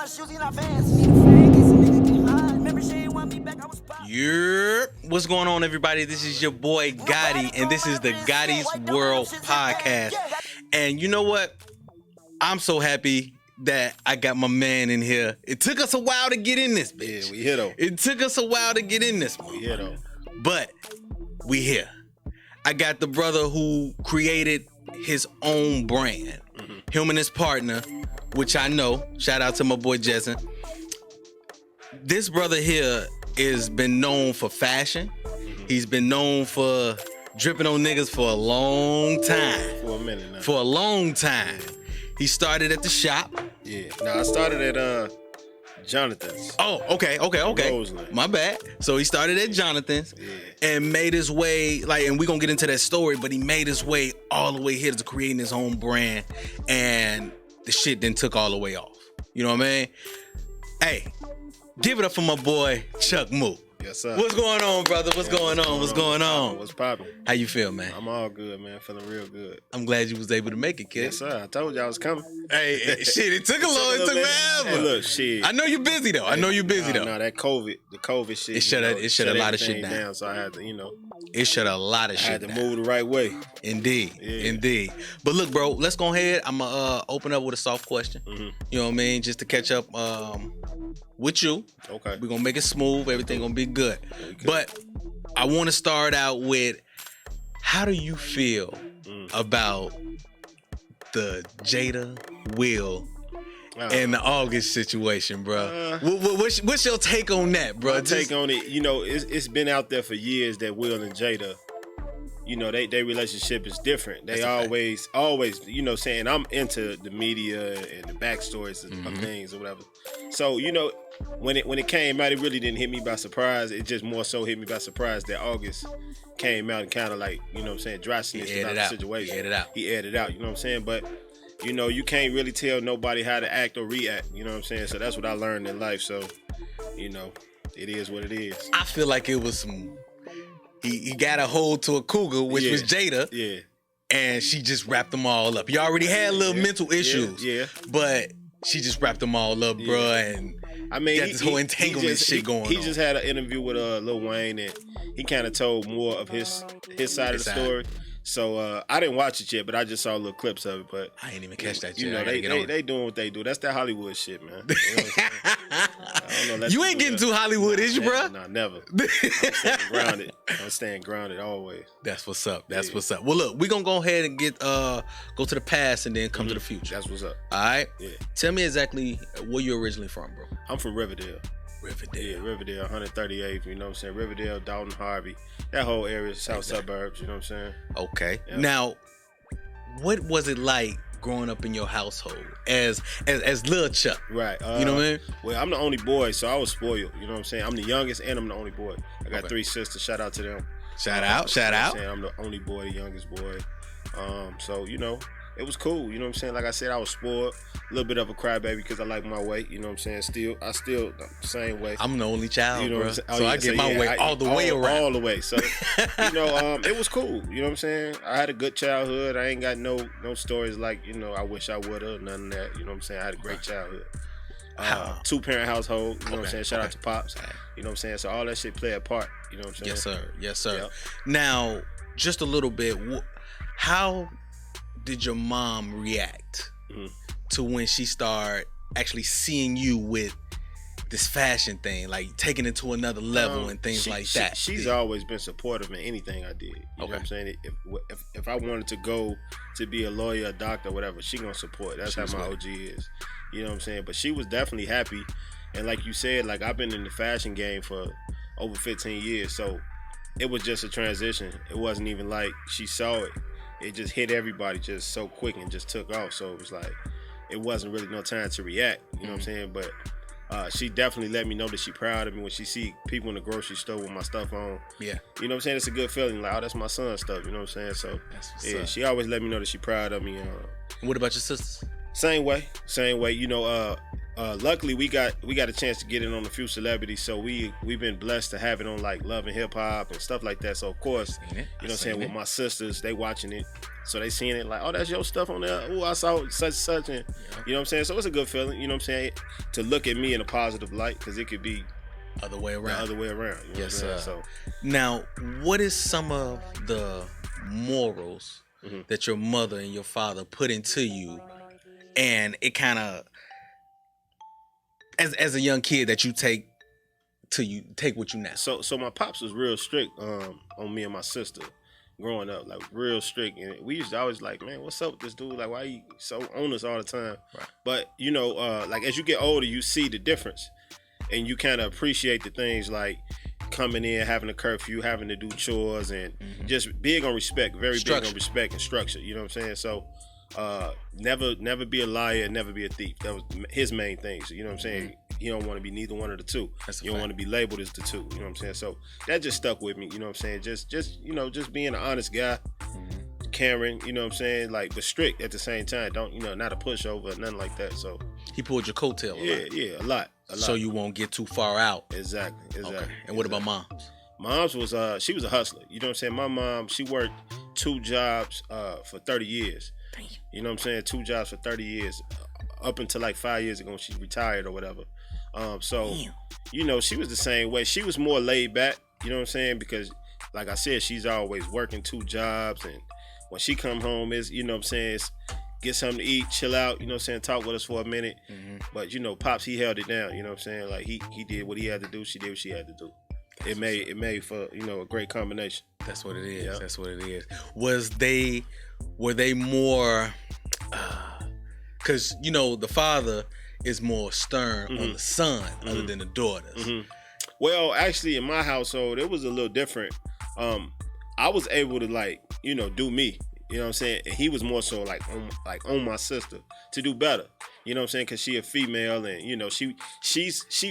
What's going on, everybody? This is your boy Gotti, and this is the Gotti's World Podcast. And you know what? I'm so happy that I got my man in here. It took us a while to get in this bitch. Yeah, we here though. It took us a while to get in this one. We here though. But we here. I got the brother who created his own brand. Him and his partner, which I know. Shout out to my boy Jessen. This brother here has been known for fashion. He's been known for dripping on niggas for a long time. For a minute now. For a long time. He started at the shop. Yeah. Now I started at Jonathan's. Oh, okay. Roseland. My bad. So he started at Jonathan's and made his way, and we're gonna get into that story, but he made his way all the way here to creating his own brand, and the shit then took all the way off. You know what I mean? Hey, give it up for my boy Chuck Moo. Yes, sir. What's going on, brother? What's going on? What's poppin'? How you feel, man? I'm all good, man. Feeling real good. I'm glad you was able to make it, kid. Yes, sir. I told you I was coming. Hey, shit, it took forever. Hey, look, shit. I know you're busy though. No, that the COVID shit. It shut a lot of shit down. So I had to, It shut a lot of shit down. I had to move the right way. Indeed. But look, bro, let's go ahead. I'm gonna open up with a soft question. Mm-hmm. You know what I mean? Just to catch up with you. Okay. We're gonna make it smooth. Everything gonna be good. But I want to start out with, how do you feel about the Jada, Will, and the August situation, bro? What's your take on that, bro? My take on it, it's been out there for years that Will and Jada, their relationship is different. They always, saying I'm into the media and the backstories of things or whatever. So, when it came out, it really didn't hit me by surprise. It just more so hit me by surprise that August came out and kind of dry snitched about the situation. He aired it out, you know what I'm saying? But, you can't really tell nobody how to act or react, you know what I'm saying? So that's what I learned in life. So, it is what it is. I feel like it was some... He got a hold to a cougar, which was Jada. Yeah. And she just wrapped them all up. He already had little mental issues. Yeah. But she just wrapped them all up, bro. And got this whole entanglement shit going on. He just had an interview with Lil Wayne, and he kind of told more of his side of the story. So I didn't watch it yet, but I just saw little clips of it. But I ain't even catch that yet. They doing what they do. That's that Hollywood shit, man. You ain't getting too Hollywood, is you, bro? Nah, never. I'm staying grounded always. That's what's up. What's up. Well, look, we gonna go ahead and get go to the past and then come to the future. That's what's up. All right. Yeah. Tell me exactly where you originally from, bro. I'm from Riverdale. Yeah, Riverdale, 138th, you know what I'm saying? Riverdale, Dalton, Harvey, that whole area, south suburbs, you know what I'm saying? Okay. Yeah. Now, what was it like growing up in your household as Lil Chuck? Right. You know what I mean? Well, I'm the only boy, so I was spoiled, you know what I'm saying? I'm the youngest and I'm the only boy. I got 3 sisters, shout out to them. Shout out. I'm the only boy, the youngest boy. So, it was cool, you know what I'm saying? Like I said, I was spoiled, a little bit of a crybaby because I like my way, you know what I'm saying? I still the same way. I'm the only child, bro. So I get my way all the way around. All the way. So, it was cool, you know what I'm saying? I had a good childhood. I ain't got no stories like, I wish I would have, none of that, you know what I'm saying? I had a great childhood. 2-parent household, you know what I'm saying? Shout out to Pops, you know what I'm saying? So all that shit play a part, you know what I'm saying? Yes, sir. Yep. Now, just a little bit, how did your mom react to when she started actually seeing you with this fashion thing, like taking it to another level and things like that? She's always been supportive in anything I did. You know what I'm saying? If I wanted to go to be a lawyer, a doctor, whatever, she gonna support. That's how my OG is. You know what I'm saying? But she was definitely happy. And like you said, like I've been in the fashion game for over 15 years, so it was just a transition. It wasn't even like she saw it. It just hit everybody just so quick and just took off. So it was like, it wasn't really no time to react. You know what I'm saying? But she definitely let me know that she proud of me when she see people in the grocery store with my stuff on. Yeah. You know what I'm saying? It's a good feeling. Like, oh, that's my son's stuff. You know what I'm saying? So, yeah, she always let me know that she proud of me. What about your sisters? Same way. Luckily we got a chance to get in on a few celebrities, so we've been blessed to have it on like Love and Hip Hop and stuff like that. So of course, you know what I'm saying, with my sisters, they watching it. So they seeing it like, oh, that's your stuff on there. Oh, I saw such and such, and you know what I'm saying. So it's a good feeling, you know what I'm saying, to look at me in a positive light, because it could be other way around. The other way around. You know yes, sir. So now, what is some of the morals that your mother and your father put into you, and it kind of, as a young kid, that you take what you now? So my pops was real strict on me and my sister growing up, like real strict, and we used to always like, man, what's up with this dude? Like, why you so on us all the time? Right. But you know, like as you get older, you see the difference, and you kind of appreciate the things like coming in, having a curfew, having to do chores, and just big on respect, very big on respect and structure. You know what I'm saying? So never be a liar, never be a thief. That was his main things. You know what I'm saying? You don't want to be neither one of the two. You don't want to be labeled as the two. You know what I'm saying? So that just stuck with me. You know what I'm saying? Just you know, just being an honest guy, caring. You know what I'm saying? Like, but strict at the same time. Don't, you know, not a pushover or nothing like that. So he pulled your coattail. A lot. So you won't get too far out. Exactly. Okay. And what about mom's? Mom's was she was a hustler. You know what I'm saying? My mom, she worked 2 jobs for 30 years. Damn. You know what I'm saying? 2 jobs for 30 years. Up until like 5 years ago when she retired or whatever. So, you know, she was the same way. She was more laid back, you know what I'm saying? Because, like I said, she's always working 2 jobs. And when she come home, is, you know what I'm saying, it's get something to eat, chill out, you know what I'm saying, talk with us for a minute. But, you know, Pops, he held it down, you know what I'm saying? Like, he did what he had to do. She did what she had to do. It made for, you know, a great combination. That's what it is. Yeah. That's what it is. Were they more, because, you know, the father is more stern on the son other than the daughters. Well, actually, in my household, it was a little different. I was able to, like, you know, do me. You know what I'm saying? And he was more so like on my sister to do better. You know what I'm saying? Because she a female, and you know she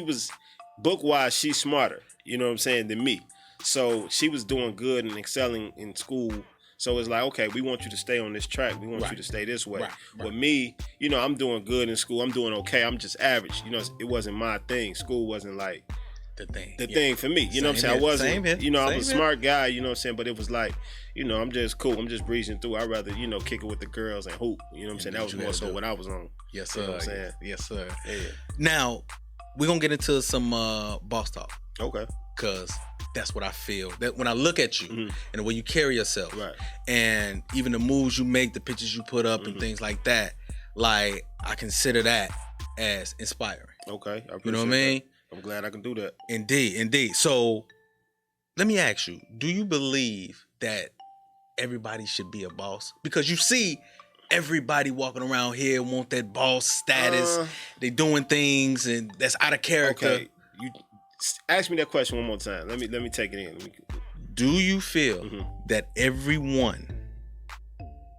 was book wise, she's smarter. You know what I'm saying, than me. So she was doing good and excelling in school. So it's like, okay, we want you to stay on this track. We want you to stay this way. With me, you know, I'm doing good in school. I'm doing okay. I'm just average. You know, it wasn't my thing. School wasn't like the thing for me. You know what I'm saying? I wasn't, you know, I was a smart guy, you know what I'm saying? But it was like, you know, I'm just cool. I'm just breezing through. I'd rather, you know, kick it with the girls and hoop. You know what I'm saying? That was more so what I was on. Yes, sir. You know what I'm saying? Yes, sir. Yeah. Now, we're going to get into some boss talk. Okay. Because that's what I feel. That when I look at you and the way you carry yourself, and even the moves you make, the pictures you put up and things like that, like, I consider that as inspiring. Okay. You know what I mean? That. I'm glad I can do that. Indeed. So let me ask you, do you believe that everybody should be a boss? Because you see everybody walking around here want that boss status. They doing things and that's out of character. Okay. You ask me that question one more time. Let me take it in. Do you feel that everyone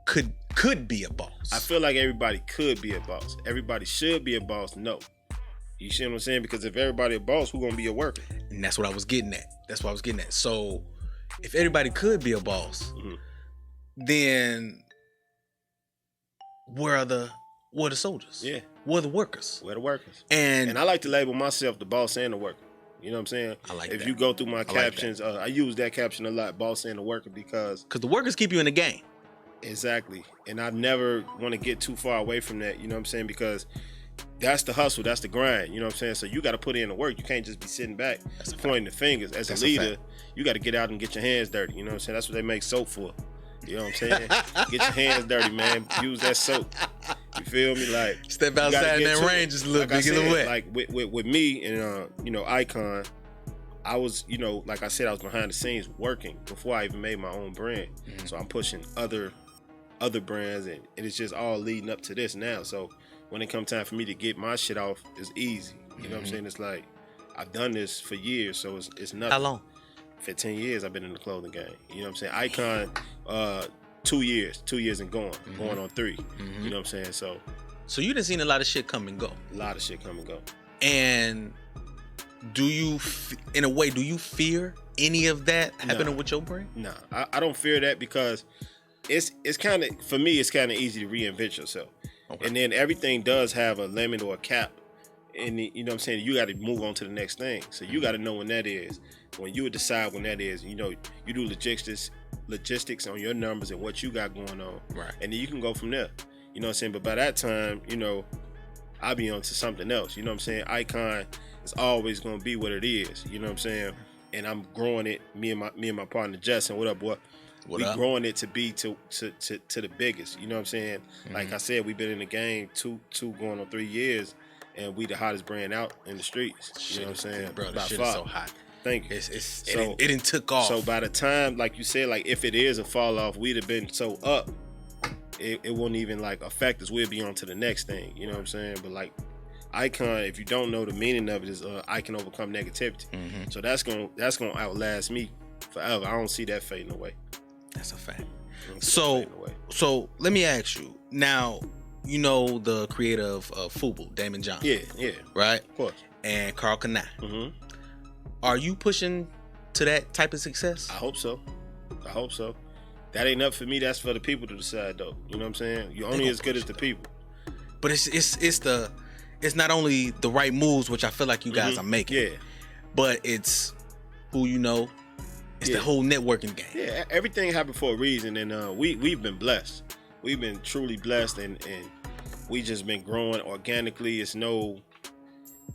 could be a boss? I feel like everybody could be a boss. Everybody should be a boss. No. You see what I'm saying? Because if everybody a boss, who's gonna be a worker? And that's what I was getting at. So if everybody could be a boss, then where are the soldiers? Yeah. Where are the workers? Where are the workers? And I like to label myself the boss and the worker. You know what I'm saying? I like if that. You go through my captions, I use that caption a lot, boss and the worker, because the workers keep you in the game. Exactly. And I never want to get too far away from that, you know what I'm saying? Because that's the hustle, that's the grind, you know what I'm saying? So you got to put in the work. You can't just be sitting back pointing the fingers. As a leader, you got to get out and get your hands dirty, you know what I'm saying? That's what they make soap for. You know what I'm saying? Get your hands dirty, man. Use that soap. You feel me? Like, step outside in that rain just a little bit, get wet. Like with me and you know, Icon, I was, you know, like I said, I was behind the scenes working before I even made my own brand. So I'm pushing other brands, and it's just all leading up to this now. So when it comes time for me to get my shit off, it's easy. You know what I'm saying? It's like, I've done this for years, so it's nothing. How long? 15 years I've been in the clothing game. You know what I'm saying? Icon, 2 years and going on 3. You know what I'm saying? So you done seen a lot of shit come and go. A lot of shit come and go. And do you, in a way, do you fear any of that happening with your brand? No, I don't fear that, because it's kind of, for me, it's kind of easy to reinvent yourself. Okay. And then everything does have a limit or a cap. And you know what I'm saying? You got to move on to the next thing. So you got to know when that is. When you decide when that is, you know, you do logistics, logistics on your numbers and what you got going on. Right. And then you can go from there. You know what I'm saying? But by that time, you know, I'll be on to something else. You know what I'm saying? Icon is always gonna be what it is. You know what I'm saying? And I'm growing it, me and my partner Justin, what up, boy? We growing it to be to the biggest. You know what I'm saying? Mm-hmm. Like I said, we've been in the game two going on 3 years, and we the hottest brand out in the streets. You know what I'm saying? Bro, the shit is so hot. Thank you. It didn't took off. So by the time, like you said, like if it is a fall off, we'd have been so up, it won't even like affect us. We'll be on to the next thing. You know what I'm saying? But like Icon, if you don't know the meaning of it, is I can overcome negativity. Mm-hmm. So that's gonna outlast me forever. I don't see that fading away. That's a fact. So let me ask you now. You know the creator of Fubu, Damon John. Yeah. Right. Of course. And Carl Kanai. Mm-hmm. Are you pushing to that type of success? I hope so. That ain't up for me. That's for the people to decide, though. You know what I'm saying? You're only as good as the people. But it's not only the right moves, which I feel like you guys are making. Yeah. But it's who you know. It's the whole networking game. Yeah, everything happened for a reason, and we've been blessed. We've been truly blessed, and we just been growing organically. It's no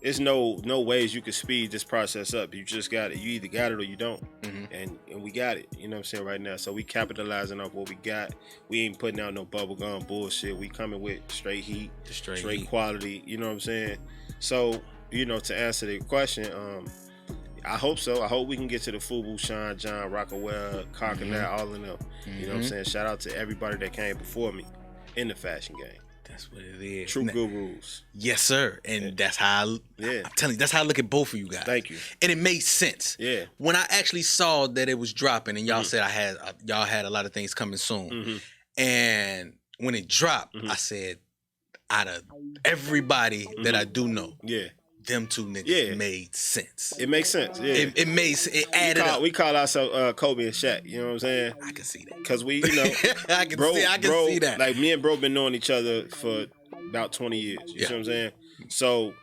ways you can speed this process up. You just got it. You either got it or you don't. Mm-hmm. And we got it. You know what I'm saying right now. So we capitalizing off what we got. We ain't putting out no bubblegum bullshit. We coming with straight heat, straight quality. You know what I'm saying? So, you know, to answer the question, I hope so. I hope we can get to the Fubu, Sean, John, Rockaway, Carcanat, all of them. Mm-hmm. You know what I'm saying? Shout out to everybody that came before me in the fashion game. That's what it is. True gurus. Yes, sir. And that's how I'm telling you, that's how I look at both of you guys. Thank you. And it made sense. Yeah. When I actually saw that it was dropping and y'all said y'all had a lot of things coming soon. Mm-hmm. And when it dropped, I said, out of everybody that I do know, them two niggas made sense. It makes sense. Yeah. It added up. We call ourselves Kobe and Shaq. You know what I'm saying? I can see that. Because we, you know, I can see that. Like me and bro been knowing each other for about 20 years. You see what I'm saying? So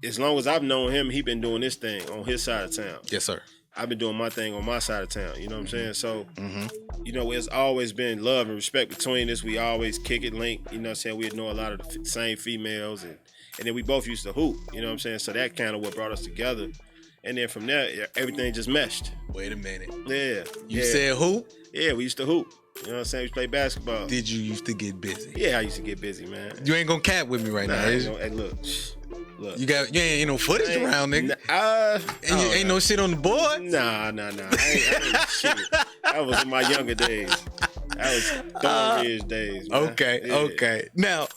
as long as I've known him, he been doing this thing on his side of town. Yes, sir. I've been doing my thing on my side of town. You know what I'm saying? So, you know, it's always been love and respect between us. We always kick it, link. You know what I'm saying? We know a lot of the same females and then we both used to hoop, you know what I'm saying? So that kind of what brought us together. And then from there, everything just meshed. Wait a minute. Yeah. You said hoop? Yeah, we used to hoop. You know what I'm saying? We used to play basketball. Did you used to get busy? Yeah, I used to get busy, man. You ain't gonna cap with me right now, is you? Hey, look. You ain't no footage around, nigga. And you ain't no shit on the board? Nah. I ain't shit. That was in my younger days. That was Thornridge days, man. Okay. Now,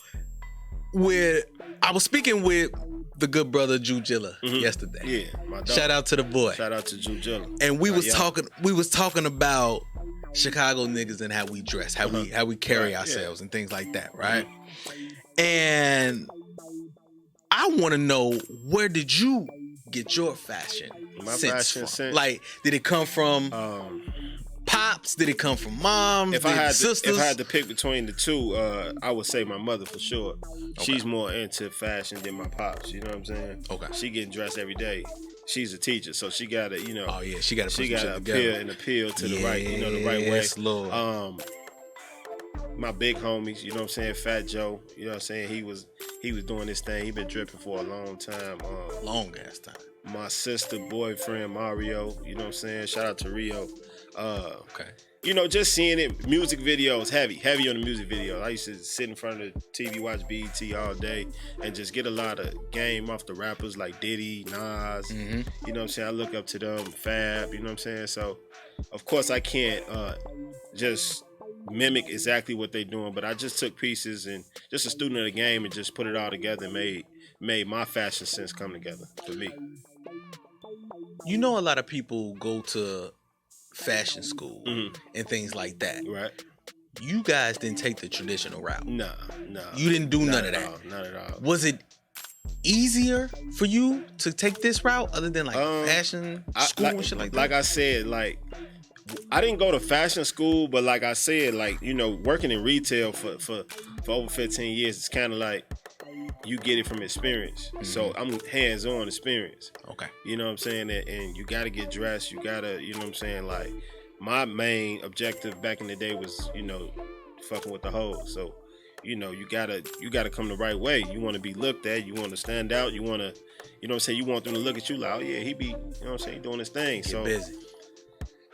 I was speaking with the good brother Jujilla yesterday. Yeah, my dog. Shout out to the boy. Shout out to Jujilla. And we was talking about Chicago niggas and how we dress, how we carry ourselves and things like that, right? And I want to know, where did you get your fashion sense from? Like, did it come from pops? Did it come from mom? If I had to pick between the two, I would say my mother for sure. Okay. She's more into fashion than my pops. You know what I'm saying? Okay. She getting dressed every day. She's a teacher, so she gotta, you know. Oh yeah, she gotta appeal to the right, you know, the right way. Lord. My big homies, you know what I'm saying? Fat Joe, you know what I'm saying? He was doing this thing. He been dripping for a long time. Long ass time. My sister boyfriend Mario, you know what I'm saying? Shout out to Rio. Okay. You know, just seeing it, music videos, heavy on the music videos. I used to sit in front of the TV, watch BET all day, and just get a lot of game off the rappers like Diddy, Nas. You know what I'm saying? I look up to them, Fab, you know what I'm saying? So, of course, I can't just mimic exactly what they're doing, but I just took pieces and just a student of the game and just put it all together and made my fashion sense come together for me. You know, a lot of people go to fashion school and things like that. Right. You guys didn't take the traditional route. No. You didn't do none of that. Not at all. Was it easier for you to take this route other than like fashion school and shit like that? Like I said, like I didn't go to fashion school, but like I said, like, you know, working in retail for over 15 years, it's kind of like you get it from experience. So I'm hands-on experience. Okay. You know what I'm saying? And you got to get dressed. You got to, you know what I'm saying, like my main objective back in the day was, fucking with the hoes. So, you gotta come the right way. You want to be looked at. You want to stand out. You want to, you want them to look at you like, oh yeah, he be, he doing his thing. Get so busy.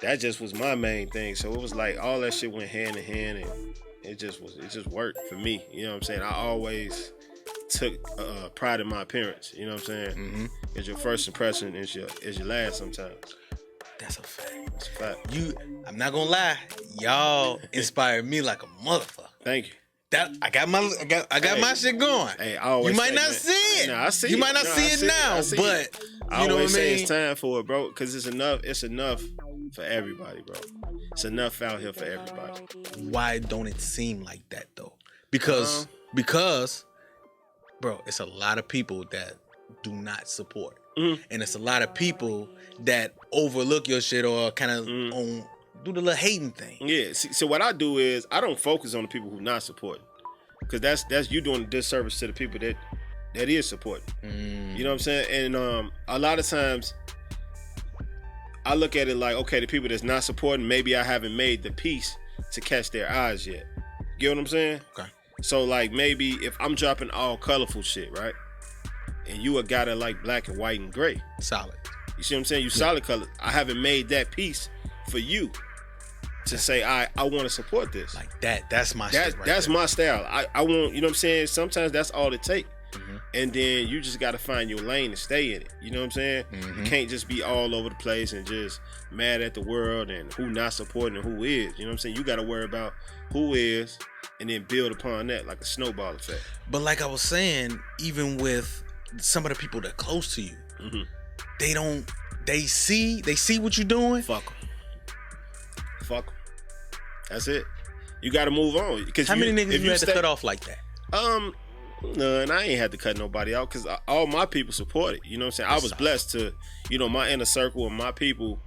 That just was my main thing. So it was like all that shit went hand in hand, and it just worked for me. You know what I'm saying? I always took pride in my appearance. You know what I'm saying? Mm-hmm. It's your first impression is your last sometimes. That's a fact. That's a fact. I'm not gonna lie, y'all inspired me like a motherfucker. Thank you. I got my shit going. Hey, I always you might say, not man, see it. Nah, I see you it. might not see it now, but I you know what I always say mean? it's time for it, bro, because it's enough. It's enough for everybody, bro. It's enough out here for everybody. Why don't it seem like that though? Because, bro, it's a lot of people that do not support, and it's a lot of people that overlook your shit or kind of do the little hating thing. Yeah. See, so what I do is I don't focus on the people who not supporting, because that's you doing a disservice to the people that is supporting. You know what I'm saying? And a lot of times I look at it like, okay, the people that's not supporting, maybe I haven't made the piece to catch their eyes yet. Get what I'm saying? Okay. So like maybe if I'm dropping all colorful shit, right? And you a guy that like black and white and gray. Solid. You see what I'm saying? You solid color. I haven't made that piece for you to say I want to support this. Like that. That's my shit right That's there. my style. I want, you know what I'm saying? Sometimes that's all it takes. And then you just got to find your lane and stay in it. You know what I'm saying? You can't just be all over the place and just mad at the world and who not supporting and who is. You know what I'm saying? You got to worry about who is and then build upon that like a snowball effect. But like I was saying, even with some of the people that are close to you, they see what you're doing. Fuck them. That's it. You got to move on. How many niggas you had to cut off like that? None. I ain't had to cut nobody out because all my people support it. You know what I'm saying? I was blessed to, my inner circle and my people,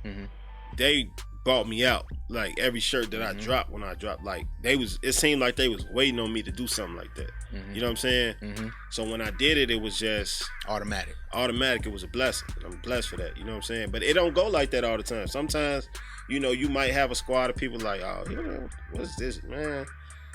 they bought me out. Like every shirt that I dropped, when I dropped, like it seemed like they was waiting on me to do something like that. You know what I'm saying? So when I did it, it was just automatic. It was a blessing. And I'm blessed for that. You know what I'm saying? But it don't go like that all the time. Sometimes, you might have a squad of people like, oh, what's this, man?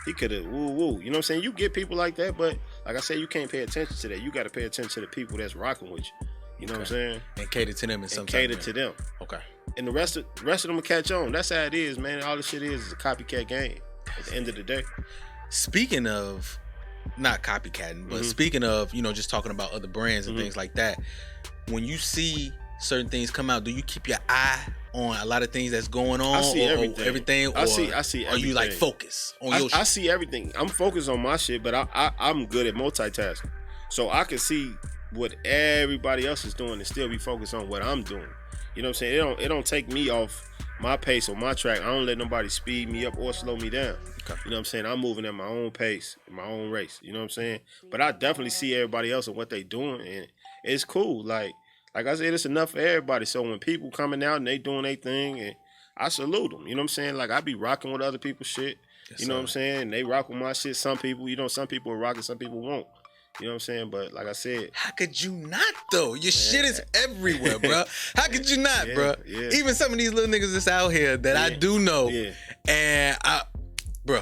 He could have woo. You know what I'm saying? You get people like that, but like I said, you can't pay attention to that. You got to pay attention to the people that's rocking with you. You know what I'm saying? And cater to them in some cater to them. Okay. And the rest of them will catch on. That's how it is, man. All this shit is a copycat game at the end of the day. Speaking of not copycatting, but speaking of, just talking about other brands and things like that, when you see certain things come out, do you keep your eye on a lot of things that's going on? I see everything. Or I see everything. Are you like focus on your shit? I see everything. I'm focused on my shit, but I'm good at multitasking. So I can see what everybody else is doing and still be focused on what I'm doing. You know what I'm saying? It don't take me off my pace or my track. I don't let nobody speed me up or slow me down. Okay. You know what I'm saying? I'm moving at my own pace, my own race. You know what I'm saying? But I definitely see everybody else and what they doing, and it's cool. Like I said, it's enough for everybody. So when people coming out and they doing their thing, and I salute them. You know what I'm saying? Like I be rocking with other people's shit. Yes, you know what I'm saying? They rock with my shit. Some people, some people are rocking, some people won't. You know what I'm saying? But like I said, how could you not though? Your shit is everywhere, bro. How could you not, bro? Yeah. Even some of these little niggas that's out here that I do know, and bro,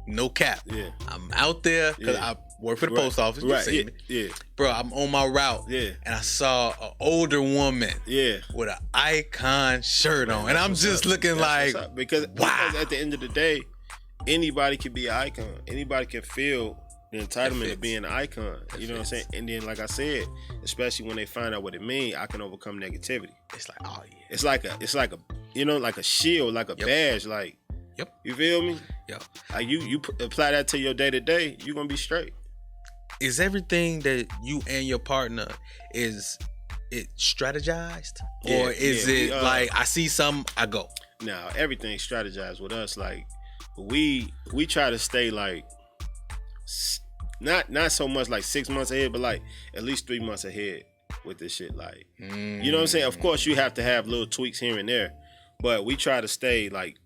no cap. Yeah, I'm out there because I work for the post office. You see me? Yeah, bro. I'm on my route. Yeah, and I saw an older woman. Yeah, with an Icon shirt on, and I'm just looking like, because at the end of the day, anybody can be an icon. Anybody can feel the entitlement of being an icon. You know what I'm saying? And then, like I said, especially when they find out what it means, I can overcome negativity. It's like, oh yeah. It's like a like a shield, like a badge, like. Yep. You feel me? Yep. Like you apply that to your day to day, you're gonna be straight. Is everything that you and your partner, is it strategized, or is it like I see some, I go? Now everything's strategized with us. Like we try to stay like. Not so much like 6 months ahead, but like at least 3 months ahead with this shit. Like, you know what I'm saying? Of course, you have to have little tweaks here and there, but we try to stay like,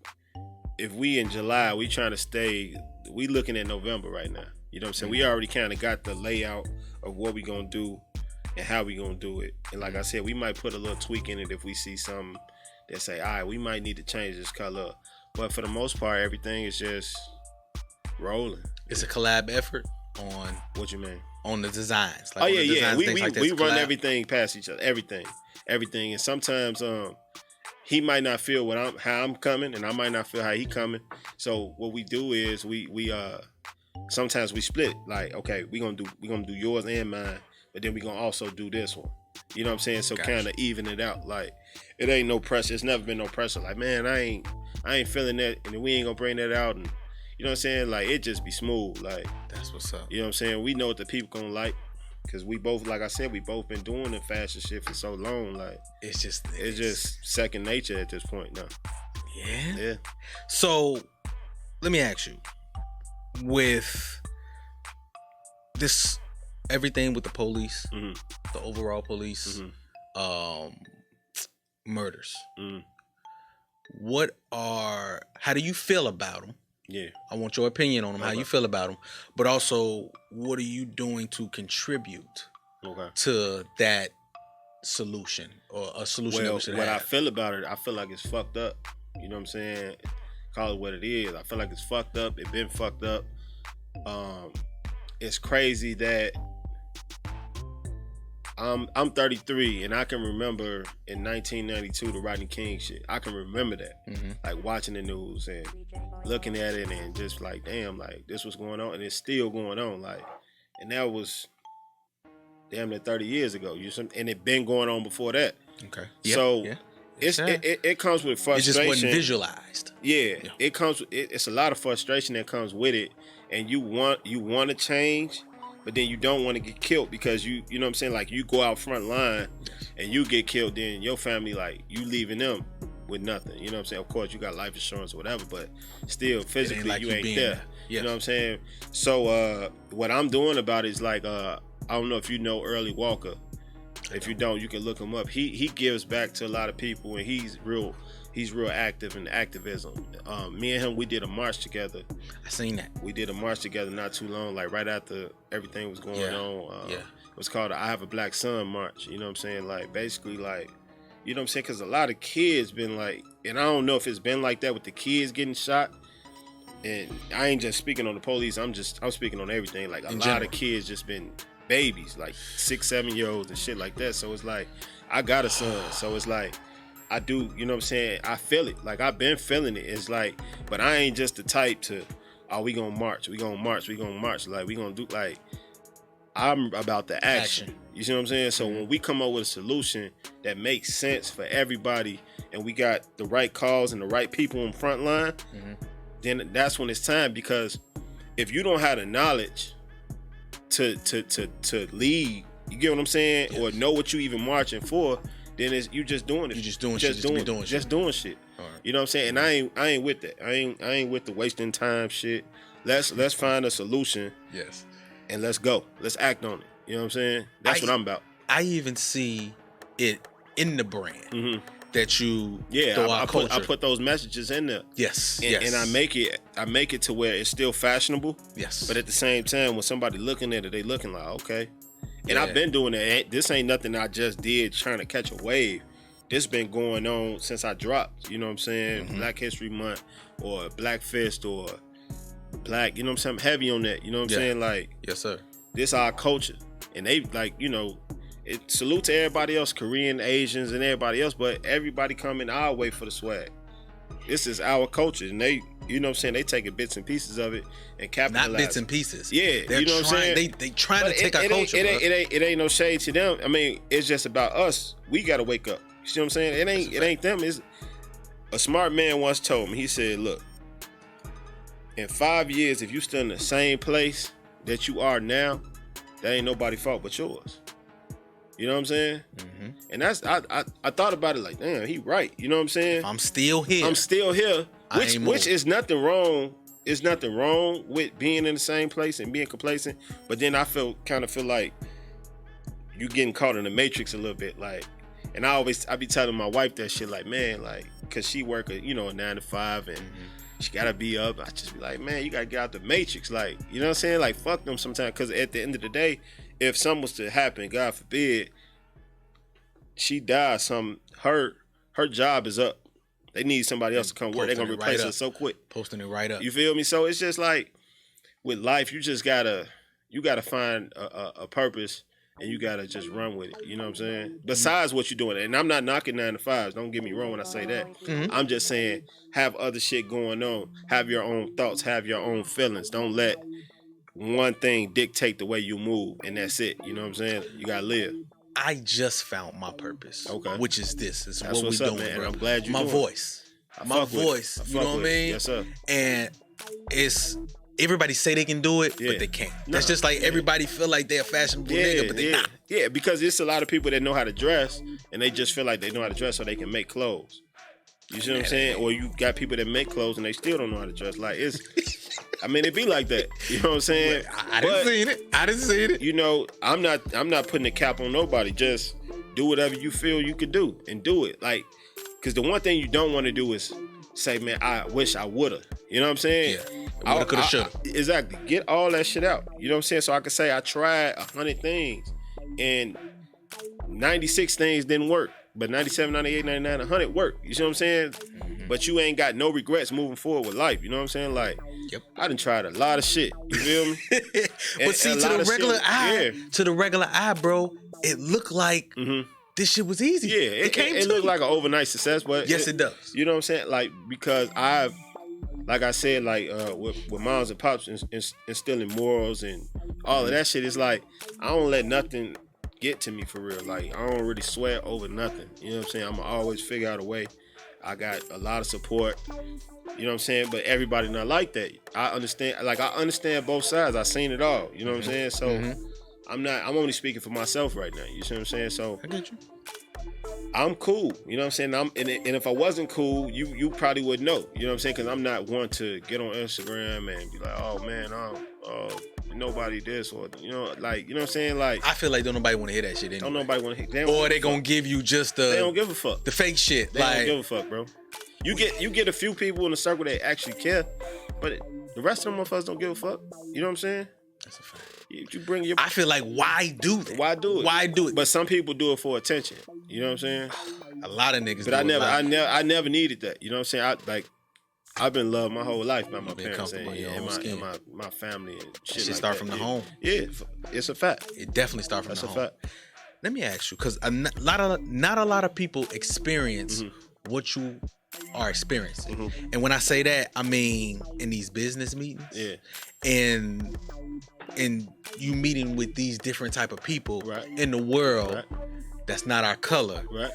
if we in July, we trying to stay. We looking at November right now. You know what I'm saying? We already kind of got the layout of what we gonna do and how we gonna do it. And like I said, we might put a little tweak in it if we see something that say, all right, we might need to change this color. But for the most part, everything is just rolling. It's a collab effort on What you mean? On the designs. Like Oh yeah, designs, we run everything past each other, everything, and sometimes he might not feel how I'm coming, and I might not feel how he coming. So what we do is we sometimes we split. Like, okay, we gonna do yours and mine, but then we gonna also do this one. You know what I'm saying? So kind of even it out. Like, it ain't no pressure. It's never been no pressure. Like, man, I ain't feeling that, and we ain't gonna bring that out. And you know what I'm saying? Like, it just be smooth. Like, that's what's up. You know what I'm saying? We know what the people gonna like, cause we both, like I said, we both been doing the fashion shit for so long. Like, it's just second nature at this point now. Yeah. So, let me ask you, with this everything with the police, the overall police, murders. How do you feel about them? Yeah. I want your opinion on them, how you feel about them, but also what are you doing to contribute to that solution, or a solution that we should have? I feel about it, I feel like it's fucked up. You know what I'm saying? Call it what it is. I feel like it's fucked up. It been fucked up. It's crazy that I'm 33, and I can remember in 1992 the Rodney King shit. I can remember that, like watching the news and looking at it and just like, damn, like this was going on, and it's still going on. Like, and that was damn near 30 years ago. And it been going on before that. Okay. So it comes with frustration. It just wasn't visualized. Yeah. It comes. It's a lot of frustration that comes with it, and you want to change. But then you don't want to get killed because you know what I'm saying? Like, you go out front line and you get killed, then your family, like, you leaving them with nothing. You know what I'm saying? Of course, you got life insurance or whatever, but still, physically, you ain't there. You know what I'm saying? So what I'm doing about it is, like, I don't know if you know Early Walker. If you don't, you can look him up. He gives back to a lot of people, and he's real active in activism. Me and him, we did a march together. I seen that. We did a march together not too long, like right after everything was going on. It was called the I Have a Black Son March. You know what I'm saying? Like, basically, like, you know what I'm saying? Because a lot of kids been like, and I don't know if it's been like that with the kids getting shot. And I ain't just speaking on the police. I'm speaking on everything. Like, a lot of kids just been babies, like 6-7-year-olds and shit like that. So it's like, I got a son. So it's like, I do, you know what I'm saying? I feel it. Like, I've been feeling it. It's like, but I ain't just the type to, we gonna march. We gonna march. Like, we gonna do, like, I'm about the action. You see what I'm saying? So when we come up with a solution that makes sense for everybody, and we got the right cause and the right people in front line, then that's when it's time. Because if you don't have the knowledge to lead, you get what I'm saying? Or know what you even marching for, then you just doing it. You just doing shit. Just doing shit. Right. You know what I'm saying? And I ain't with that. I ain't with the wasting time shit. Let's find a solution. Yes. And let's go. Let's act on it. You know what I'm saying? That's what I'm about. I even see it in the brand that you throw out culture. I put those messages in there. Yes. And I make it to where it's still fashionable. Yes. But at the same time, when somebody looking at it, they looking like, okay. And I've been doing it. This ain't nothing I just did trying to catch a wave. This been going on since I dropped. You know what I'm saying? Black History Month or Black Fist or Black, you know what I'm saying? I'm heavy on that. You know what I'm saying? Like, yes, sir. This our culture. And they, like, you know, salute to everybody else, Korean, Asians, and everybody else, but everybody coming our way for the swag. This is our culture. And they, you know what I'm saying, they taking bits and pieces of it and capitalize. Not bits and pieces. Yeah, you know what I'm saying? They trying to take our culture. It ain't no shade to them. I mean, it's just about us. We got to wake up. You see what I'm saying? It ain't them. It's a smart man once told me. He said, "Look, in 5 years, if you still in the same place that you are now, that ain't nobody's fault but yours." You know what I'm saying? And that's I thought about it like, damn, he right. You know what I'm saying? If I'm still here. Which is nothing wrong. There's nothing wrong with being in the same place and being complacent. But then I kind of feel like you getting caught in the matrix a little bit. Like, and I be telling my wife that shit, like, man, like, cause she work a 9 to 5 and she gotta be up. I just be like, man, you gotta get out the matrix. Like, you know what I'm saying? Like, fuck them sometimes. Cause at the end of the day, if something was to happen, God forbid, she died, something hurt, her job is up. They need somebody else to come work. They're gonna replace her so quick. Posting it right up. You feel me? So it's just like with life, you just gotta find a purpose and you gotta just run with it. You know what I'm saying? Besides what you're doing, and I'm not knocking 9 to 5s. Don't get me wrong when I say that. I'm just saying have other shit going on. Have your own thoughts. Have your own feelings. Don't let one thing dictate the way you move, and that's it. You know what I'm saying? You gotta live. I just found my purpose. Okay. Which is this. It's that's what we doing, man. bro. I'm glad you my voice. My voice. You know what I mean? Yes, sir. And it's everybody say they can do it, but they can't. That's just like everybody feel like they're a fashionable nigga, but they not. Yeah, because it's a lot of people that know how to dress and they just feel like they know how to dress so they can make clothes. You see what I'm saying? Or you got people that make clothes and they still don't know how to dress. Like it's I mean, it be like that. You know what I'm saying? I didn't see it. You know, I'm not putting a cap on nobody. Just do whatever you feel you could do and do it. Like, because the one thing you don't want to do is say, man, I wish I woulda. You know what I'm saying? Yeah. Woulda, coulda, shoulda. Exactly. Get all that shit out. You know what I'm saying? So I could say I tried 100 things and 96 things didn't work. But 97, 98, 99, 100 worked. You see what I'm saying? Mm-hmm. But you ain't got no regrets moving forward with life. You know what I'm saying? Like, I done tried a lot of shit. You feel me? But see, to the regular eye, bro, it looked like this shit was easy. Yeah, it looked like an overnight success, but yes, it does. You know what I'm saying? Like, because like I said, like with moms and pops instilling morals and all of that shit, it's like I don't let nothing get to me for real. Like, I don't really sweat over nothing. You know what I'm saying? I'm gonna always figure out a way. I got a lot of support. You know what I'm saying? But everybody not like that. I understand both sides. I seen it all. You know what I'm saying? So I'm only speaking for myself right now. You see what I'm saying? So I get you. I'm cool. You know what I'm saying? And if I wasn't cool, you probably would know. You know what I'm saying? Because I'm not one to get on Instagram and be like, oh man, nobody this, or you know what I'm saying? Like, I feel like don't nobody want to hear that shit anyway. Don't nobody want to hear. Or they gonna give you just they don't give a fuck. The fake shit. They don't give a fuck, bro. You get a few people in the circle that actually care, but the rest of them motherfuckers don't give a fuck. You know what I'm saying? That's a fact. You bring your. I feel like why do that? Why do it? Why do it? But some people do it for attention. You know what I'm saying? A lot of niggas. But I never needed that. You know what I'm saying? I've been loved my whole life by my parents and my family and shit. It should like start that. from the home. Yeah, it's a fact. It definitely starts from the home. That's a fact. Let me ask you, because not a lot of people experience what you are experiencing. And when I say that, I mean in these business meetings. Yeah. And you meeting with these different type of people in the world that's not our color. Right.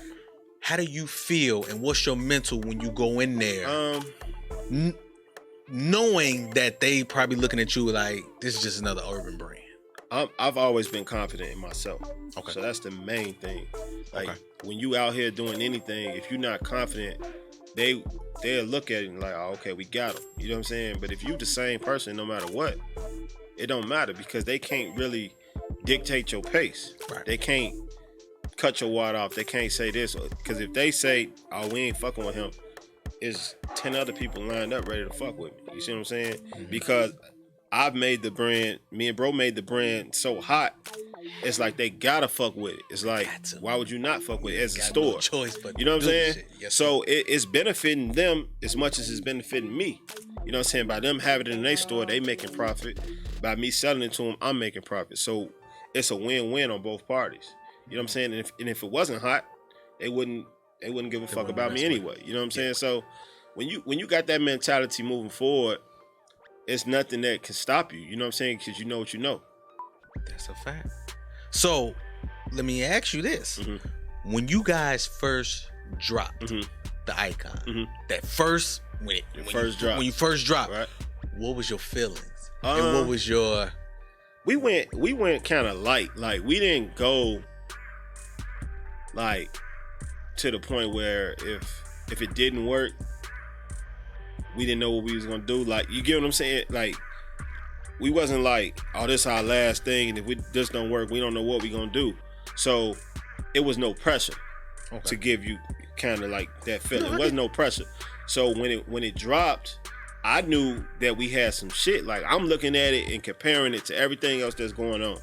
How do you feel and what's your mental when you go in there? Knowing that they probably looking at you like this is just another urban brand. I've always been confident in myself. Okay. So that's the main thing. Like when you out here doing anything, if you're not confident, they'll look at it and like, oh, okay, we got them. You know what I'm saying? But if you the same person, no matter what, it don't matter because they can't really dictate your pace. Right. They can't cut your water off. They can't say this because if they say, oh, we ain't fucking with him, it's 10 other people lined up ready to fuck with me. You see what I'm saying? Because I've made the brand, me and bro made the brand so hot, it's like they gotta fuck with it. It's like, why would you not fuck with it as a store? No choice, but you know what I'm saying? Yes, so it's benefiting them as much as it's benefiting me. You know what I'm saying? By them having it in their store, they making profit. By me selling it to them, I'm making profit. So it's a win-win on both parties. You know what I'm saying? And if it wasn't hot, they wouldn't give a fuck about me anyway. You know what I'm saying? So when you got that mentality moving forward, it's nothing that can stop you. You know what I'm saying? Because you know what you know. That's a fact. So let me ask you this: when you guys first dropped the icon, that first when you first dropped, right? What was your feelings? And what was your? We went kind of light. Like we didn't go like to the point where if it didn't work, we didn't know what we was gonna do. Like, you get what I'm saying? Like, we wasn't like, oh, this is our last thing, and if this don't work, we don't know what we gonna do. So it was no pressure to give you kind of like that feeling. It wasn't no pressure. So when it dropped, I knew that we had some shit. Like, I'm looking at it and comparing it to everything else that's going on.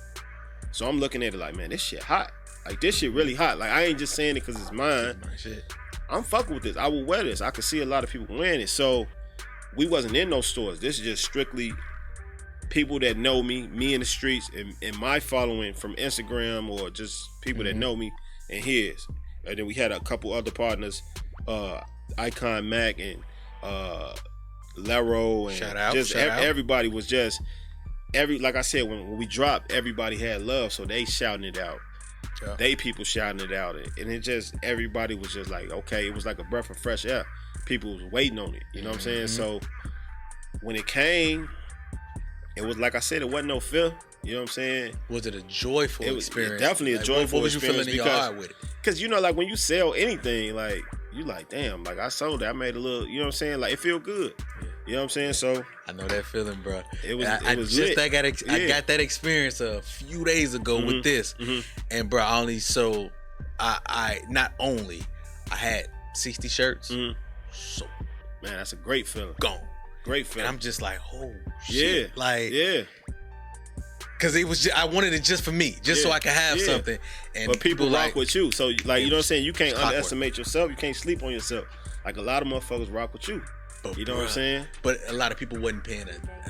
So I'm looking at it like, man, this shit hot. Like, this shit really hot. Like, I ain't just saying it because it's mine. I'm fucking with this. I will wear this. I could see a lot of people wearing it. So we wasn't in those stores. This is just strictly people that know me in the streets, and my following from Instagram, or just people that know me and his. And then we had a couple other partners, Icon Mac and Lero, and shout out. Everybody was just like I said, when we dropped, everybody had love, so they shouting it out. Yeah. They people shouting it out, and it just, everybody was just like, okay, it was like a breath of fresh air. People was waiting on it, you know what I'm saying? So when it came, it was like I said, it wasn't no fear, you know what I'm saying? Was it a joyful experience? Definitely a joyful what was you experience. Feeling in your heart with it? Because you know, like when you sell anything, like you like, damn, like I sold it, I made a little, you know what I'm saying? Like it feel good, you know what I'm saying? So I know that feeling, bro. It was lit. I got that experience a few days ago with this, and bro, I not only I had 60 shirts, so man, that's a great feeling. Gone. Great feeling. And I'm just like, oh shit. Yeah. Like, yeah. Cause it was I wanted it just for me, just so I could have something. And but people rock with you. So like, you know what I'm saying? You can't underestimate yourself. You can't sleep on yourself. Like a lot of motherfuckers rock with you. But, you know what I'm saying? But a lot of people wasn't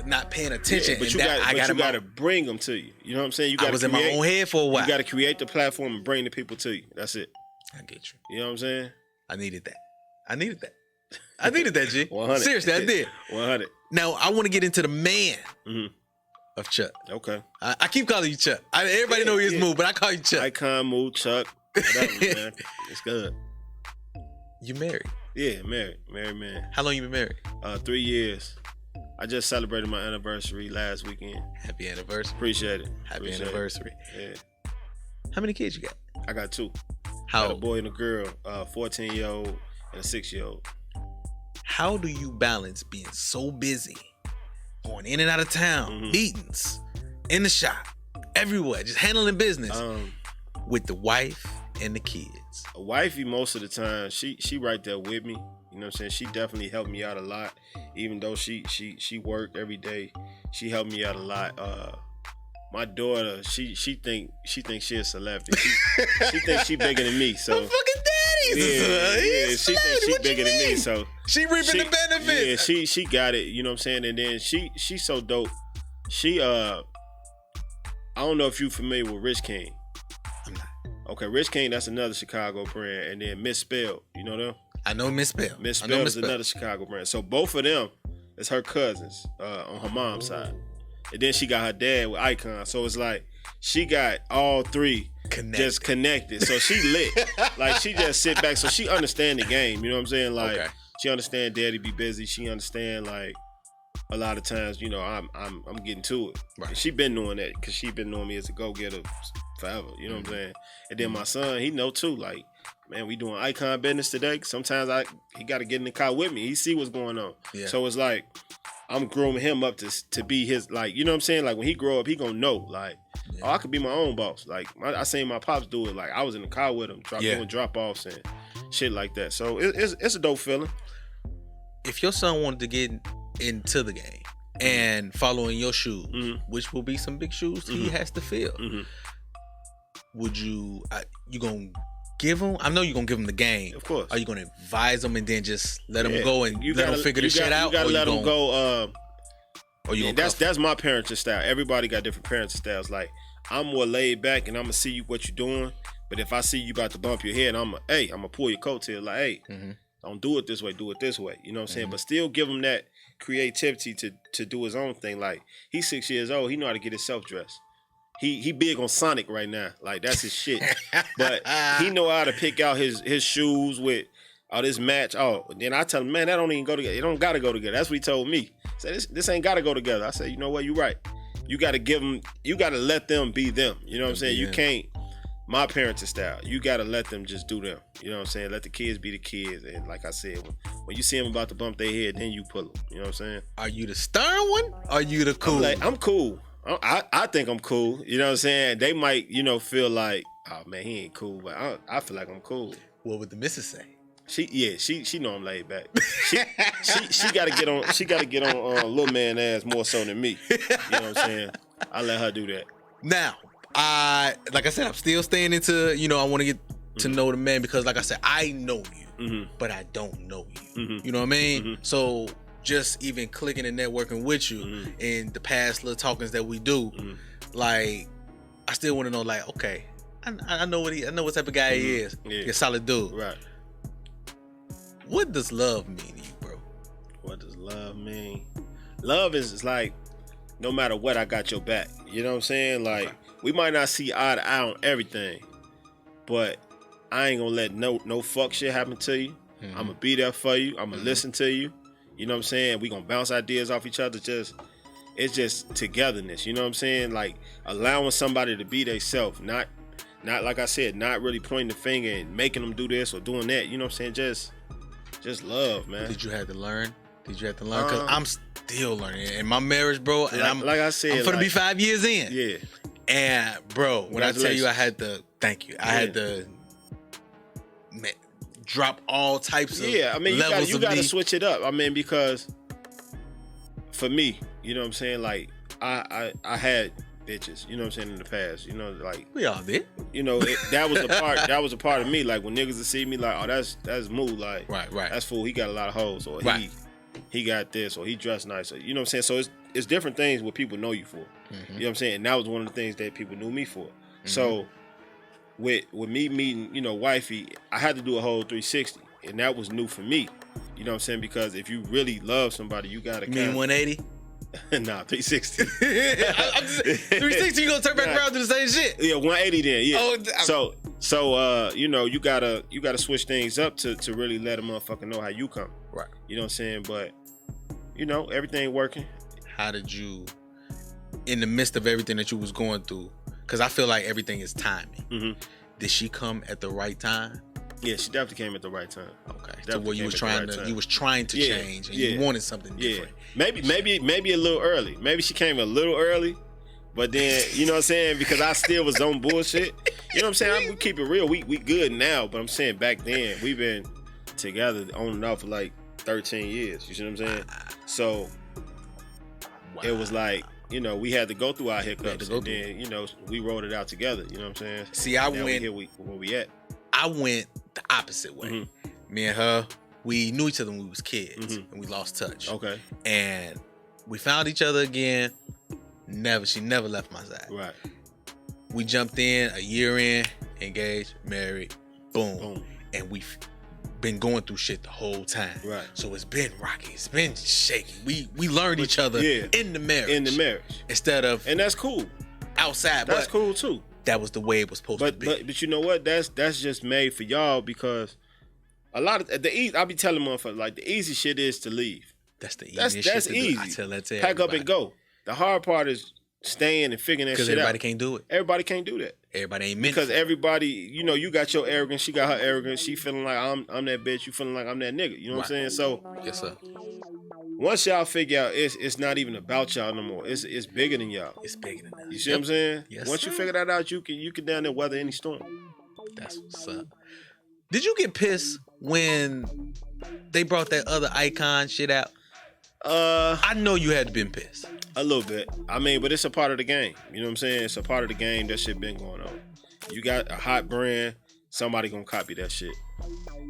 not paying attention. Yeah, but you got to bring them to you. You know what I'm saying? I was in my own head for a while. You got to create the platform and bring the people to you. That's it. I get you. You know what I'm saying? I needed that. I needed that, G. 100. Seriously, I did. 100. Now, I want to get into the man of Chuck. Okay. I keep calling you Chuck. Everybody know his move, but I call you Chuck. Icon Moo, Chuck. Whatever, man. It's good. You married? Yeah, married man. How long you been married? 3 years. I just celebrated my anniversary last weekend. Happy anniversary. Appreciate it. Happy anniversary. Yeah. How many kids you got? I got 2. How? I got a boy and a girl, 14-year-old and a 6-year-old. How do you balance being so busy, going in and out of town, meetings, in the shop, everywhere, just handling business, with the wife and the kids? Wifey, most of the time, she right there with me. You know what I'm saying? She definitely helped me out a lot. Even though she worked every day, she helped me out a lot. My daughter, she think she a celebrity. She thinks she bigger than me. So I'm fucking daddy. She thinks she bigger than me. So she reaping the benefits. Yeah, she got it. You know what I'm saying? And then she's so dope. She I don't know if you familiar with Rich King. I'm not. Okay, Rich King, that's another Chicago brand. And then Misspelled, you know them? I know Misspelled. Misspelled is another Chicago brand. So both of them is her cousins on her mom's side. And then she got her dad with Icon. So it's like she got all 3 just connected. So she lit. Like she just sit back. So she understand the game. You know what I'm saying? Like she understand daddy be busy. She understand like a lot of times, you know, I'm getting to it. Right. And she been doing that because she been knowing me as a go-getter forever. You know what I'm saying? And then my son, he know too. Like, man, we doing Icon business today. Sometimes he got to get in the car with me. He see what's going on. Yeah. So it's like I'm grooming him up to be his, like, you know what I'm saying? Like when he grow up, he gonna know, like, oh, I could be my own boss. Like I seen my pops do it. Like I was in the car with him, doing drop offs and shit like that. So it's a dope feeling. If your son wanted to get into the game and following your shoes, which will be some big shoes he has to fill, would you gonna give him? I know you're gonna give him the game. Of course. Are you gonna advise him and then just let him go and let him figure the shit out? You gotta let him go. That's my parenting style. Everybody got different parenting styles. Like I'm more laid back and I'm gonna see what you're doing. But if I see you about to bump your head, I'm gonna pull your coattail. Like, hey, don't do it this way. Do it this way. You know what I'm saying? But still give him that creativity to do his own thing. Like he's 6 years old. He know how to get himself dressed. He big on Sonic right now. Like that's his shit. But he know how to pick out his shoes with this match. Oh, then I tell him, man, that don't even go together. It don't gotta go together. That's what he told me. He said this ain't gotta go together. I said, you know what, you're right. You gotta give them, you gotta let them be them. You know what I'm saying? You can't, my parenting style, you gotta let them just do them. You know what I'm saying? Let the kids be the kids. And like I said, when you see them about to bump their head, then you pull them. You know what I'm saying? Are you the stern one? Are you the cool? I'm cool. I think I'm cool. You know what I'm saying? They might, feel like, oh man, he ain't cool, but I feel like I'm cool. What would the missus say? She know I'm laid back. She gotta get on. She gotta get on little man ass more so than me. You know what I'm saying? I let her do that. Now, like I said, I'm still staying into. I want to get to know the man because, like I said, I know you. but I don't know you. You know what I mean? So just even clicking and networking with you in the past little talkings that we do, like I still want to know, like, okay, I know what type of guy he is. He's a solid dude. Right. What does love mean to you, bro? What does love mean? Love is like, no matter what, I got your back. You know what I'm saying? Like, we might not see eye to eye on everything, but I ain't gonna let no fuck shit happen to you. I'm gonna be there for you. I'm gonna listen to you. You know what I'm saying? We gonna bounce ideas off each other. It's just togetherness. You know what I'm saying? Like, allowing somebody to be themselves, not like I said, not really pointing the finger and making them do this or doing that. You know what I'm saying? Just love, man. Did you have to learn? Because I'm still learning. In my marriage, bro, and like I said, I'm gonna be 5 years in. Yeah. And bro, when I tell you I had to, thank you. I had to drop all types of I mean, you gotta switch it up. I mean, because for me, you know what I'm saying? Like, I had bitches, you know what I'm saying, in the past. You know, like, we all did. You know, that was a part of me. Like, when niggas would see me, like, oh, that's Moo, like, right. That's fool. He got a lot of hoes, or he got this, or he dressed nice, or, you know what I'm saying. So it's different things what people know you for. You know what I'm saying. And that was one of the things that people knew me for. So with me meeting, you know, wifey, I had to do a whole 360, and that was new for me. You know what I'm saying? Because if you really love somebody, you gotta. You mean 180? Nah, 360. 360, you gonna turn back around to the same shit? Yeah, 180 then. Yeah. So you know, you gotta switch things up to really let a motherfucker know how you come. Right. You know what I'm saying? But you know, everything working. How did you, in the midst of everything that you was going through? Because I feel like everything is timing. Did she come at the right time? Yeah, she definitely came at the right time. Okay. So what you was trying to change, and you wanted something different. Maybe a little early. Maybe she came a little early, but then, you know what I'm saying, because I still was on bullshit. You know what I'm saying? We keep it real. We good now, but I'm saying back then we've been together on and off for like 13 years. You see what I'm saying? So it was like, you know, we had to go through our hiccups, and then, you know, we rolled it out together. You know what I'm saying? See, I went where we at. I went the opposite way. Me and her, we knew each other when we was kids, and we lost touch. Okay. And we found each other again. She never left my side. Right. We jumped in a year in, engaged, married, boom. And we've been going through shit the whole time. Right. So it's been rocky. It's been shaky. We learned each other in the marriage. Instead of, and that's cool. Outside. That's cool too. That was the way it was supposed to be. But you know what? That's just made for y'all, because a lot of I be telling motherfuckers, like, the easy shit is to leave. That's the easy shit. That's easy. I tell that to pack everybody. Up and go. The hard part is staying and figuring that shit out. Because everybody can't do it. Everybody can't do that. Everybody ain't meant because everybody, you know, you got your arrogance, she got her arrogance, she feeling like I'm that bitch, you feeling like I'm that nigga. You know what I'm saying? So yes, sir. Once y'all figure out it's not even about y'all no more. It's bigger than y'all. It's bigger than that. You see what I'm saying? Yes. Once you figure that out, you can down there weather any storm. That's what's up. Did you get pissed when they brought that other icon shit out? I know you had been pissed. A little bit. I mean, but it's a part of the game. You know what I'm saying? It's a part of the game. That shit been going on. You got a hot brand, somebody gonna copy that shit.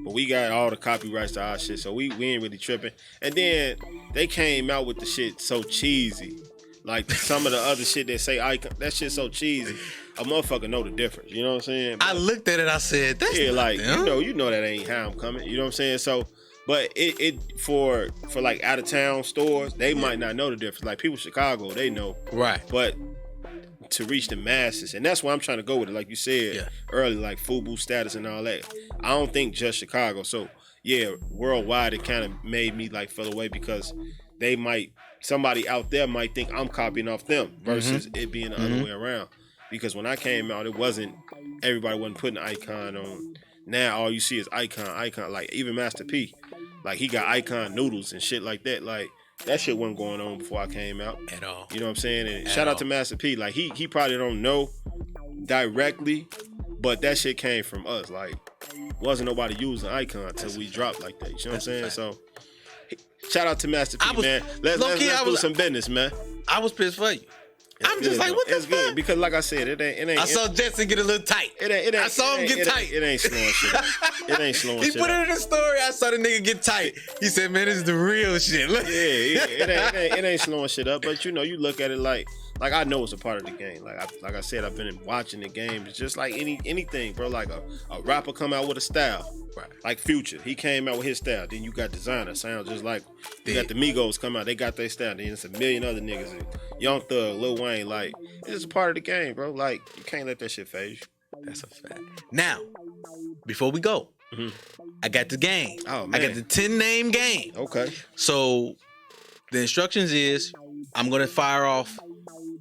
But we got all the copyrights to our shit, so we ain't really tripping. And then they came out with the shit so cheesy. Like some of the other shit that say icon, that shit so cheesy. A motherfucker know the difference. You know what I'm saying? But I looked at it, I said, that's not like them. you know that ain't how I'm coming. You know what I'm saying? So, but it for like out of town stores, they might not know the difference. Like people in Chicago, they know. Right. But to reach the masses, and that's why I'm trying to go with it. Like you said earlier, like FUBU status and all that. I don't think just Chicago. So yeah, worldwide it kind of made me like fell away because somebody out there might think I'm copying off them versus it being the other way around. Because when I came out, everybody wasn't putting icon on. Now all you see is icon. Like even Master P, like he got icon noodles and shit like that. Like that shit wasn't going on before I came out at all. You know what I'm saying? And shout out to Master P. Like he probably don't know directly, but that shit came from us. Like wasn't nobody using icon until we dropped like that. You know what I'm saying? So shout out to Master P, man. Let's do some business, man. I was pissed for you. I'm just like, what the It's fuck? good because, like I said, it ain't. I saw Jetson get a little tight. I saw him get tight. It ain't slowing shit up. It ain't slowing shit up. He put it in the story. I saw the nigga get tight. He said, "Man, this is the real shit." Yeah, it ain't slowing shit up. But you look at it like I know it's a part of the game. Like I said, I've been watching the game. It's just like anything, bro. Like a rapper come out with a style. Right. Like Future, he came out with his style. Then you got Designer, sounds just like you got the Migos come out. They got their style. Then it's a million other niggas. And Young Thug, Lil Wayne, like it's just a part of the game, bro. Like you can't let that shit phase you. That's a fact. Now, before we go, I got the game. Oh man, I got the 10-name game. Okay. So the instructions is I'm gonna fire off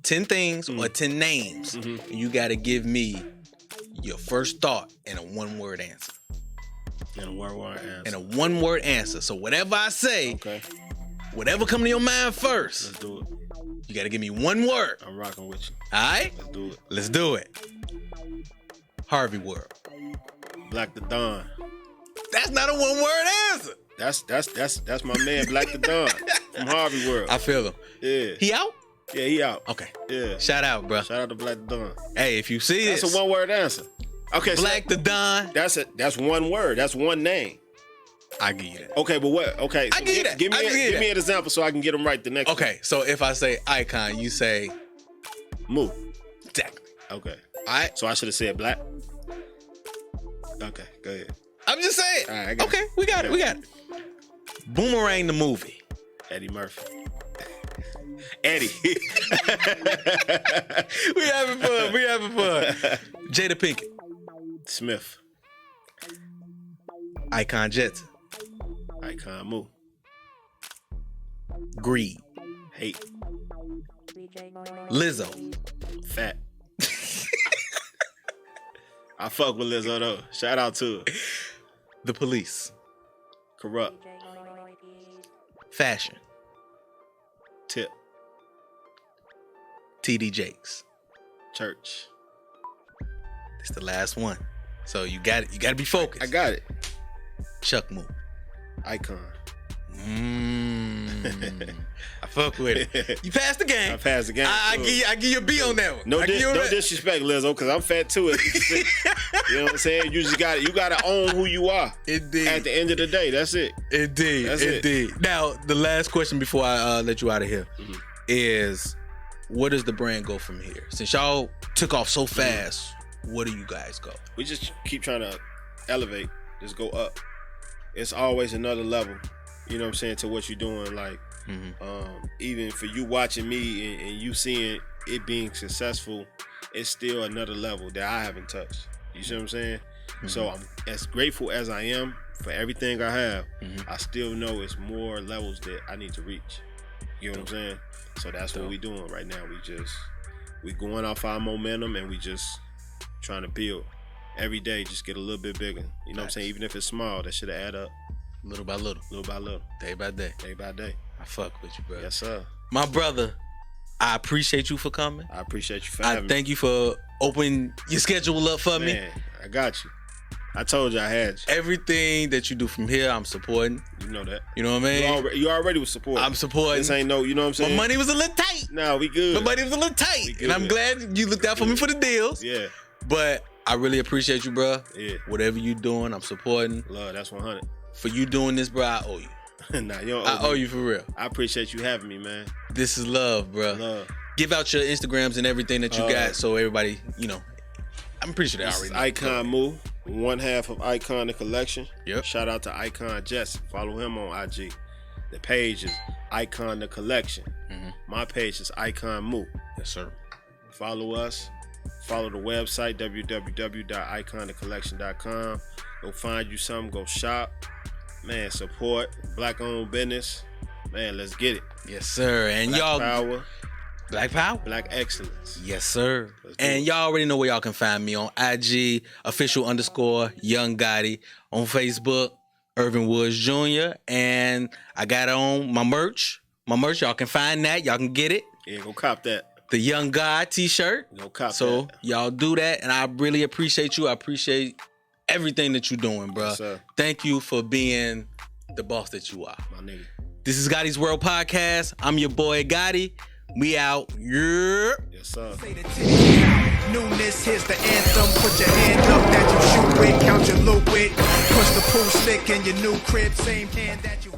10 things or 10 names, and you got to give me your first thought in a one-word answer. In a one-word answer. So whatever I say, whatever come to your mind first, let's do it. You got to give me one word. I'm rocking with you. All right? Let's do it. Let's do it. Harvey World. Black the Don. That's not a one-word answer. That's my man, Black the Don from Harvey World. I feel him. Yeah. He out? Yeah, he out. Okay. Yeah. Shout out, bro. Shout out to Black the Don. Hey, if you see That's this. a one-word answer. Okay, Black the Don. That's one word. That's one name. I give you that. Okay, but what? Okay, so I give you that. Give I give you me that. an example so I can get them right the next one. Okay, so if I say icon, you say Moo. exactly. Okay. All right. So I should have said black. Okay, go ahead. I'm just saying. All right, I got okay, it. we got it. Boomerang the movie. Eddie Murphy. Eddie. We having fun. Jada Pinkett. Smith. Icon Jetson. Icon Moo. Greed. Hate. Lizzo. Fat. I fuck with Lizzo though. Shout out to her. The Police. Corrupt. Fashion. Tip. TD Jakes. Church. It's the last one. So you got it. You got to be focused. I got it. Chuck Moo. Icon. I fuck with it. You passed the game. I passed the game. I give you a B on that one. No disrespect, Lizzo, because I'm fat too. You know what I'm saying? You just got you gotta own who you are. Indeed. At the end of the day, that's it. Indeed. That's Indeed. it. Now, the last question before I let you out of here is, where does the brand go from here? Since y'all took off so fast, where do you guys go? We just keep trying to elevate, just go up. It's always another level, you know what I'm saying, to what you're doing. Like, even for you watching me and you seeing it being successful, it's still another level that I haven't touched. You see what I'm saying? So I'm as grateful as I am for everything I have. I still know it's more levels that I need to reach. You know what I'm saying? So that's what we doing right now. We going off our momentum and we just trying to build. Every day, just get a little bit bigger. You know what I'm saying? Even if it's small, that should add up. Little by little. Little by little. Day by day. Day by day. I fuck with you, bro. Yes, sir. My brother, I appreciate you for coming. I appreciate you for having me. I thank you for opening your schedule up for me. Man, I got you. I told you I had you. Everything that you do from here, I'm supporting. You know that. You know what I mean? You already was supporting. I'm supporting. This ain't no, you know what I'm saying? My money was a little tight. No, we good. My money was a little tight. And I'm glad you looked out for me for the deals. Yeah. But I really appreciate you, bro. Yeah. Whatever you doing, I'm supporting. Love, that's 100. For you doing this, bro, I owe you. Nah, you don't I owe you for real. I appreciate you having me, man. This is love, bro. Love. Give out your Instagrams and everything that you got so everybody, you know. I'm pretty sure they already know. Icon Moo, one half of Icon the Collection. Yep. Shout out to Icon Jess. Follow him on IG. The page is Icon the Collection. My page is Icon Moo. Yes, sir. Follow us. Follow the website, www.iconthecollection.com. Go find you something. Go shop. Man, support Black-owned business. Man, let's get it. Yes, sir. And Black y'all... Power. Black Power? Black Excellence. Yes, sir. Let's do And it. y'all already know where y'all can find me on IG, official_Young Gotti. On Facebook, Irvin Woods Jr. And I got on my merch. Y'all can find that. Y'all can get it. Yeah, go cop that. The Young God t-shirt. Go cop So that. y'all do that. And I really appreciate you. I appreciate everything that you're doing, bro. Yes, sir. Thank you for being the boss that you are. My nigga. This is Gotti's World Podcast. I'm your boy Gotti. We out. Yeah. Yes, sir. Newness, here's the anthem. Put your hand up that you shoot with. Count your loot with. Push the pool stick in your new crib. Same hand that you